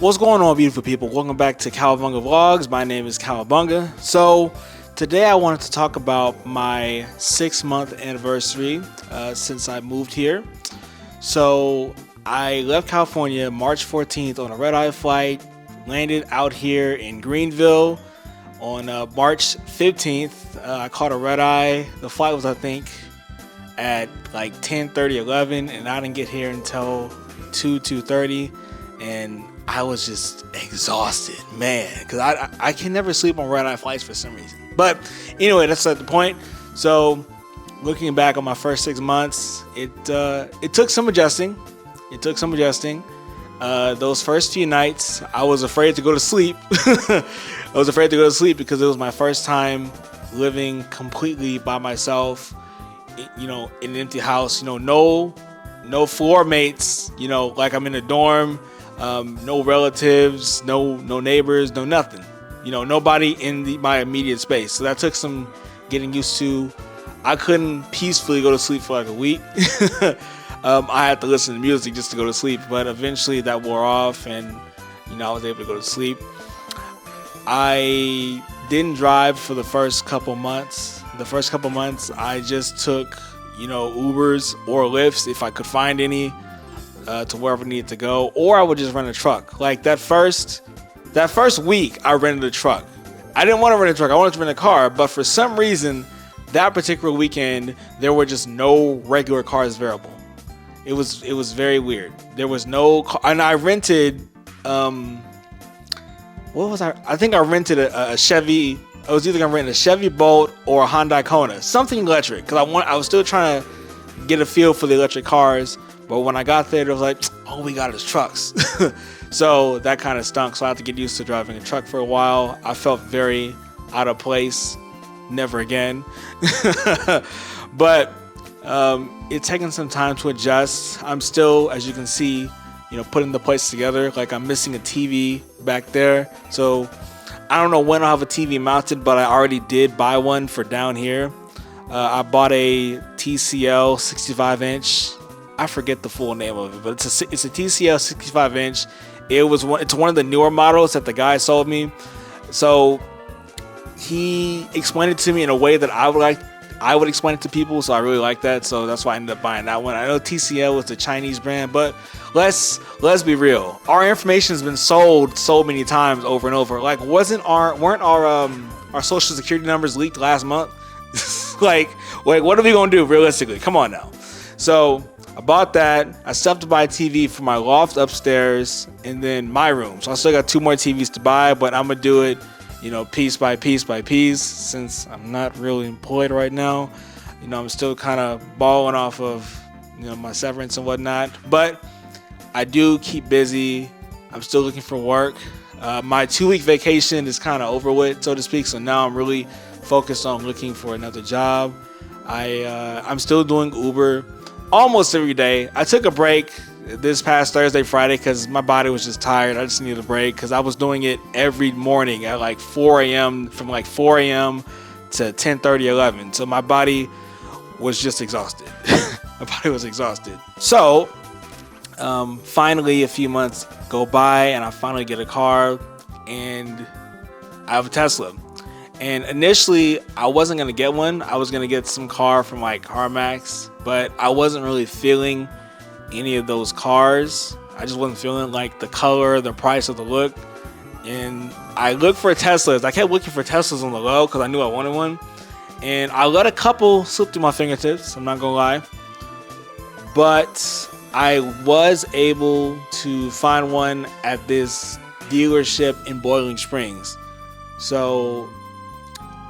What's going on, beautiful people? Welcome back to Cowabunga Vlogs. My name is Cowabunga. So today I wanted to talk about my 6-month anniversary since I moved here. So I left California March 14th on a red-eye flight, landed out here in Greenville on March 15th. I caught a red-eye. The flight was, I think, at like 10:30, 11, and I didn't get here until 2:30, and I was just exhausted, man, because I can never sleep on red-eye flights for some reason. But anyway, that's not the point. So looking back on my first 6 months, it took some adjusting. Those first few nights, I was afraid to go to sleep. I was afraid to go to sleep because it was my first time living completely by myself, in an empty house, no floor mates, like I'm in a dorm, no relatives, no neighbors, no nothing, nobody in my immediate space. So that took some getting used to. I couldn't peacefully go to sleep for like a week. I had to listen to music just to go to sleep, but eventually that wore off, and I was able to go to sleep. I didn't drive for the first couple months. I just took Ubers or Lyfts if I could find any to wherever I needed to go, or I would just rent a truck. Like that first week I rented a truck. I didn't want to rent a truck, I wanted to rent a car, but for some reason that particular weekend there were just no regular cars available. It was very weird. There was no car, and I rented I think I rented a Chevy. I was either gonna rent a Chevy Bolt or a Hyundai Kona, something electric, because I was still trying to get a feel for the electric cars. But when I got there, it was like, all we got is trucks. So that kind of stunk. So I had to get used to driving a truck for a while. I felt very out of place. Never again. But it's taken some time to adjust. I'm still, as you can see, putting the place together. Like I'm missing a TV back there. So I don't know when I'll have a TV mounted, but I already did buy one for down here. I bought a TCL 65-inch. I forget the full name of it, but it's a TCL 65-inch. It's one of the newer models that the guy sold me. So he explained it to me in a way that I would explain it to people, so I really like that. So that's why I ended up buying that one. I know TCL was the Chinese brand, but let's be real. Our information has been sold so many times over and over. Like, weren't our social security numbers leaked last month? like what are we gonna do realistically? Come on now. So I bought that. I still have to buy a TV for my loft upstairs and then my room. So I still got 2 more TVs to buy, but I'm gonna do it, piece by piece, since I'm not really employed right now. I'm still kind of balling off of, my severance and whatnot. But I do keep busy. I'm still looking for work. My 2-week vacation is kind of over with, so to speak. So now I'm really focused on looking for another job. I'm still doing Uber almost every day. I took a break this past Thursday, Friday, because my body was just tired. I just needed a break because I was doing it every morning at like 4 a.m. from like 4 a.m. to 10:30, 11. So my body was just exhausted. My body was exhausted. So finally a few months go by and I finally get a car, and I have a Tesla. And initially I wasn't going to get one. I was going to get some car from like CarMax, but I wasn't really feeling any of those cars. I just wasn't feeling like the color, the price, or the look. And I looked for Teslas. I kept looking for Teslas on the low because I knew I wanted one. And I let a couple slip through my fingertips, I'm not going to lie. But I was able to find one at this dealership in Boiling Springs. So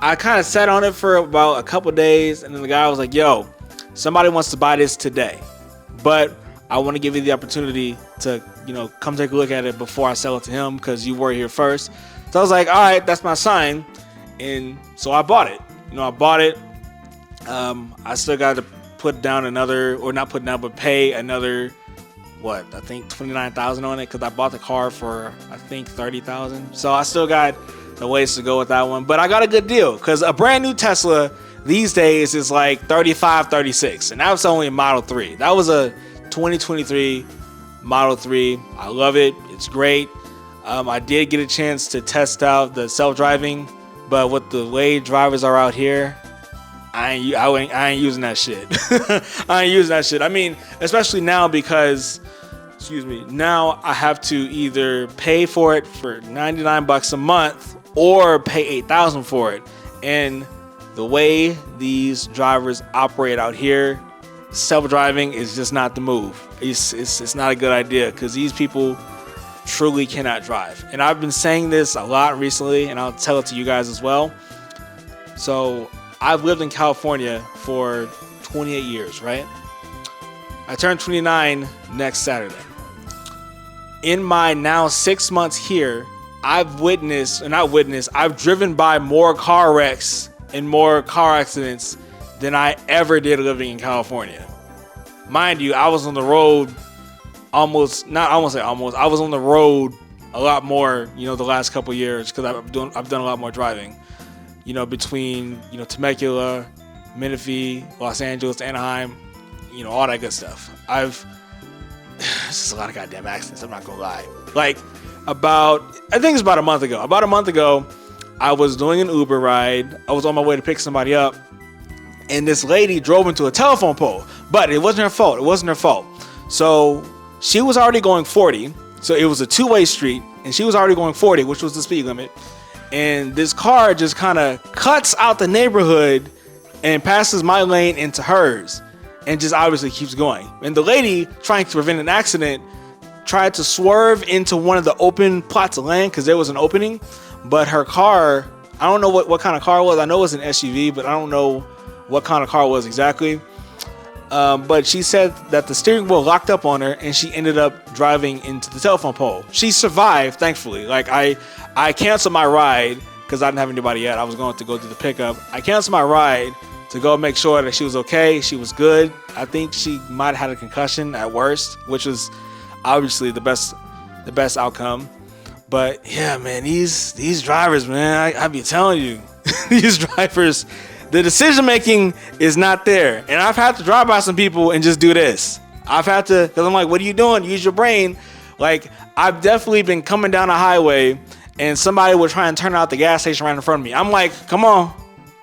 I kind of sat on it for about a couple days, and then the guy was like, yo, somebody wants to buy this today, but I want to give you the opportunity to, come take a look at it before I sell it to him because you were here first. So I was like, all right, that's my sign. And so I bought it. I still got to put down another, or not put down, but pay another, I think $29,000 on it, because I bought the car for, I think, $30,000. So I still got the ways to go with that one, but I got a good deal because a brand new Tesla these days is like 35, 36, and that was only a Model 3. That was a 2023 Model 3. I love it. It's great. I did get a chance to test out the self-driving, but with the way drivers are out here, I ain't using that shit. I ain't using that shit. I mean, especially now because, now I have to either pay for it for $99 a month or pay $8,000 for it. And the way these drivers operate out here, self-driving is just not the move. It's not a good idea because these people truly cannot drive. And I've been saying this a lot recently, and I'll tell it to you guys as well. So I've lived in California for 28 years, right? I turn 29 next Saturday. In my now 6 months here, I've driven by more car wrecks and more car accidents than I ever did living in California. Mind you, I was on the road I was on the road a lot more, the last couple years because I've done a lot more driving. Between, Temecula, Menifee, Los Angeles, Anaheim, all that good stuff. It's just a lot of goddamn accidents, I'm not gonna lie. Like, I think it's about a month ago, I was doing an Uber ride. I was on my way to pick somebody up, and this lady drove into a telephone pole, but it wasn't her fault. So she was already going 40, so it was a two-way street, and she was already going 40, which was the speed limit. And this car just kind of cuts out the neighborhood and passes my lane into hers and just obviously keeps going. And the lady, trying to prevent an accident, tried to swerve into one of the open plots of land because there was an opening. But her car, I don't know what kind of car it was. I know it was an SUV, but I don't know what kind of car it was exactly. But she said that the steering wheel locked up on her and she ended up driving into the telephone pole. She survived, thankfully. Like, I canceled my ride because I didn't have anybody yet. I was going to go do the pickup. I canceled my ride to go make sure that she was okay. She was good. I think she might have had a concussion at worst, which was obviously the best outcome. But yeah, man, these drivers, man, I be telling you, these drivers, the decision making is not there. And I've had to drive by some people and just do this. Because I'm like, what are you doing? Use your brain. Like, I've definitely been coming down a highway and somebody would try and turn out the gas station right in front of me. I'm like, come on,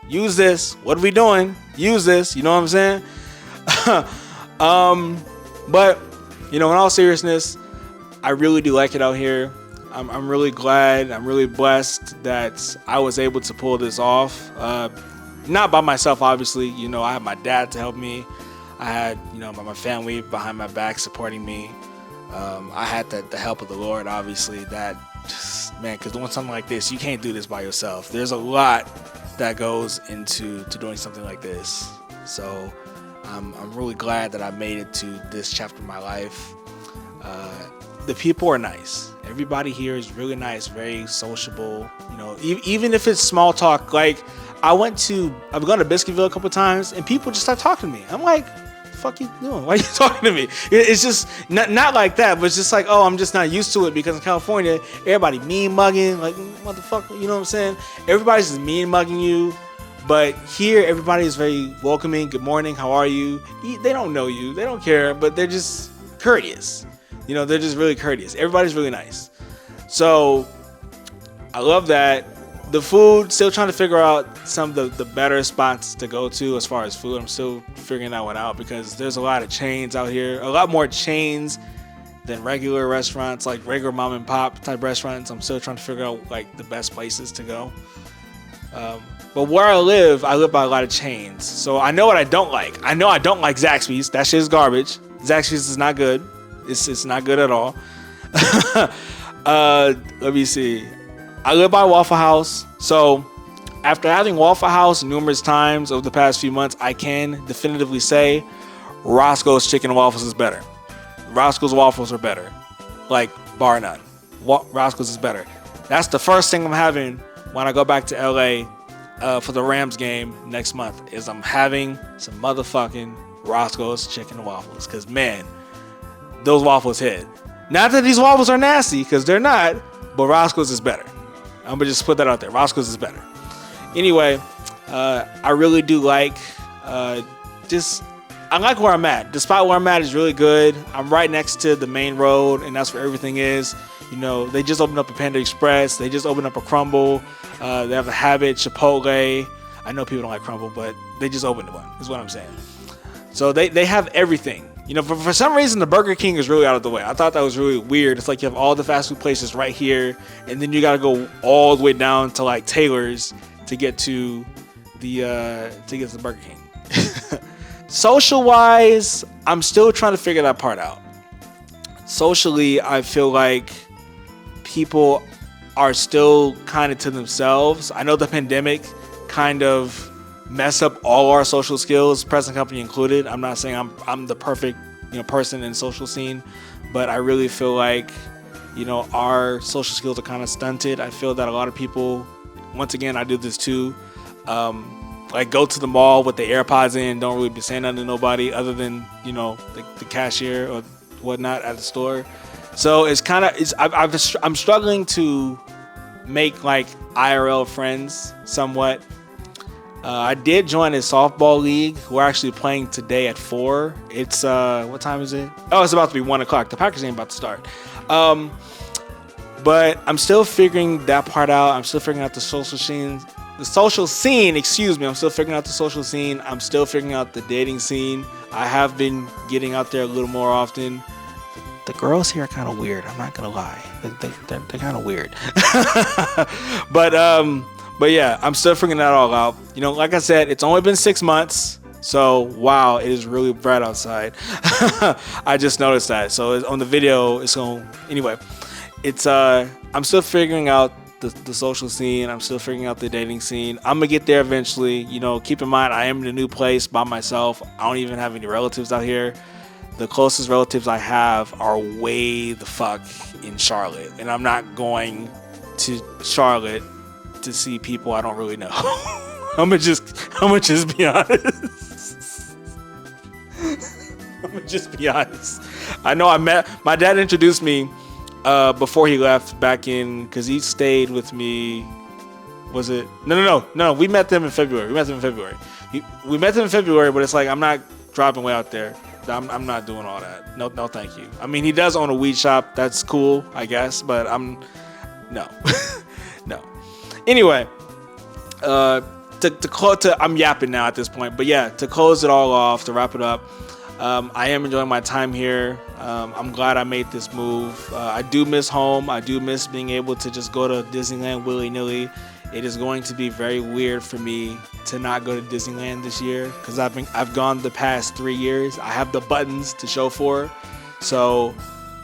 use this. What are we doing? Use this. You know what I'm saying? But, in all seriousness, I really do like it out here. I'm really glad. I'm really blessed that I was able to pull this off. Not by myself, obviously. I had my dad to help me. I had, my family behind my back supporting me. I had the help of the Lord, obviously. That just, man, because doing something like this, you can't do this by yourself. There's a lot that goes into doing something like this. So I'm really glad that I made it to this chapter of my life. The people are nice. Everybody here is really nice, very sociable. Even if it's small talk. Like, I've gone to Biscuitville a couple times, and people just start talking to me. I'm like, fuck you doing? Why are you talking to me? It's just not like that, but it's just like, oh, I'm just not used to it because in California, everybody mean mugging, like, motherfucker, you know what I'm saying? Everybody's just mean mugging you. But here, everybody is very welcoming. Good morning, how are you? They don't know you, they don't care, but they're just courteous. They're just really courteous. Everybody's really nice. So I love that. The food, still trying to figure out some of the better spots to go to as far as food. I'm still figuring that one out because there's a lot of chains out here. A lot more chains than regular restaurants, like regular mom and pop type restaurants. I'm still trying to figure out like the best places to go. But where I live by a lot of chains. So I know what I don't like. I know I don't like Zaxby's. That shit is garbage. Zaxby's is not good. It's not good at all. Let me see. I live by Waffle House. So after having Waffle House numerous times over the past few months, I can definitively say Roscoe's Chicken and Waffles is better. Roscoe's Waffles are better. Like, bar none. Roscoe's is better. That's the first thing I'm having when I go back to LA for the Rams game next month, is I'm having some motherfucking Roscoe's Chicken and Waffles. Because, man, those waffles hit. Not that these waffles are nasty, because they're not, but Roscoe's is better. I'm going to just put that out there. Roscoe's is better. Anyway, I really do like, I like where I'm at. The spot where I'm at is really good. I'm right next to the main road, and that's where everything is. You know, they just opened up a Panda Express. They just opened up a Crumble. They have a Habit, Chipotle. I know people don't like Crumble, but they just opened one, is what I'm saying. So they have everything. You know, for some reason, the Burger King is really out of the way. I thought that was really weird. It's like you have all the fast food places right here, and then you got to go all the way down to like Taylor's to get to the Burger King. Social wise, I'm still trying to figure that part out. Socially, I feel like people are still kind of to themselves. I know the pandemic kind of mess up all our social skills, present company included. I'm not saying I'm the perfect, you know, person in the social scene, but I really feel like, you know, our social skills are kind of stunted. I feel that a lot of people, once again, I do this too, like go to the mall with the AirPods in, don't really be saying nothing to nobody other than, you know, the cashier or whatnot at the store. So it's kind of, I'm struggling to make like IRL friends somewhat. I did join a softball league. We're actually playing today at 4. It's what time is it? Oh, it's about to be 1 o'clock. The Packers ain't about to start. But I'm still figuring that part out. I'm still figuring out the social scene. Excuse me. I'm still figuring out the social scene. I'm still figuring out the dating scene. I have been getting out there a little more often. The girls here are kind of weird. I'm not gonna lie. They're kind of weird. But yeah, I'm still figuring that all out. You know, like I said, it's only been 6 months. So, wow, it is really bright outside. I just noticed that. So on the video, it's going, anyway, it's, I'm still figuring out the social scene. I'm still figuring out the dating scene. I'm gonna get there eventually. You know, keep in mind, I am in a new place by myself. I don't even have any relatives out here. The closest relatives I have are way the fuck in Charlotte. And I'm not going to Charlotte to see people I don't really know. I'm gonna just be honest. I'm gonna just be honest. I know my dad introduced me before he left back in, because he stayed with me. Was it? No. We met them in February. We met them in February, but it's like, I'm not dropping way out there. I'm not doing all that. No, thank you. I mean, he does own a weed shop. That's cool, I guess, but no. No. Anyway, I'm yapping now at this point, but yeah, to close it all off, to wrap it up, I am enjoying my time here. I'm glad I made this move. I do miss home. I do miss being able to just go to Disneyland willy-nilly. It is going to be very weird for me to not go to Disneyland this year, because I've gone the past 3 years. I have the buttons to show for, so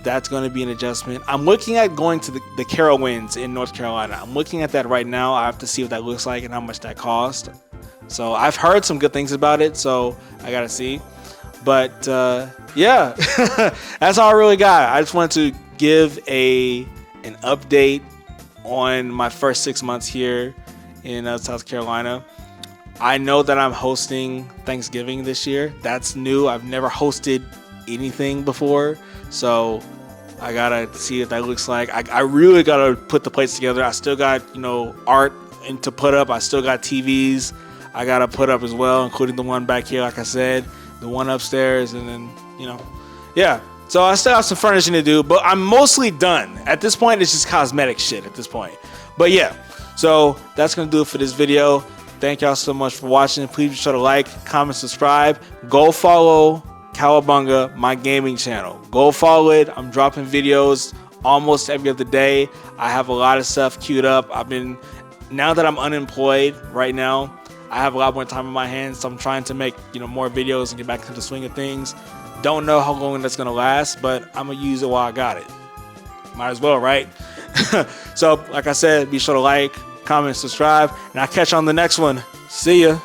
that's going to be an adjustment. I'm looking at going to the Carowinds in North Carolina. I'm looking at that right now. I have to see what that looks like and how much that costs. So I've heard some good things about it, so I got to see. But yeah, that's all I really got. I just wanted to give an update on my first 6 months here in South Carolina. I know that I'm hosting Thanksgiving this year. That's new. I've never hosted anything before, so I gotta see what that looks like. I really gotta put the plates together. I still got, you know, art to put up. I still got TVs I gotta put up as well, including the one back here, like I said, the one upstairs, and then, you know, yeah. So I still have some furnishing to do, but I'm mostly done. At this point, it's just cosmetic shit at this point. But yeah, so that's gonna do it for this video. Thank y'all so much for watching. Please be sure to like, comment, subscribe. Go follow Cowabunga, my gaming channel. Go follow it. I'm dropping videos almost every other day. I have a lot of stuff queued up. Now that I'm unemployed right now, I have a lot more time on my hands, so I'm trying to make, you know, more videos and get back into the swing of things. Don't know how long that's gonna last, but I'm gonna use it while I got it. Might as well, right? So, like I said, be sure to like, comment, subscribe, and I'll catch you on the next one. See ya.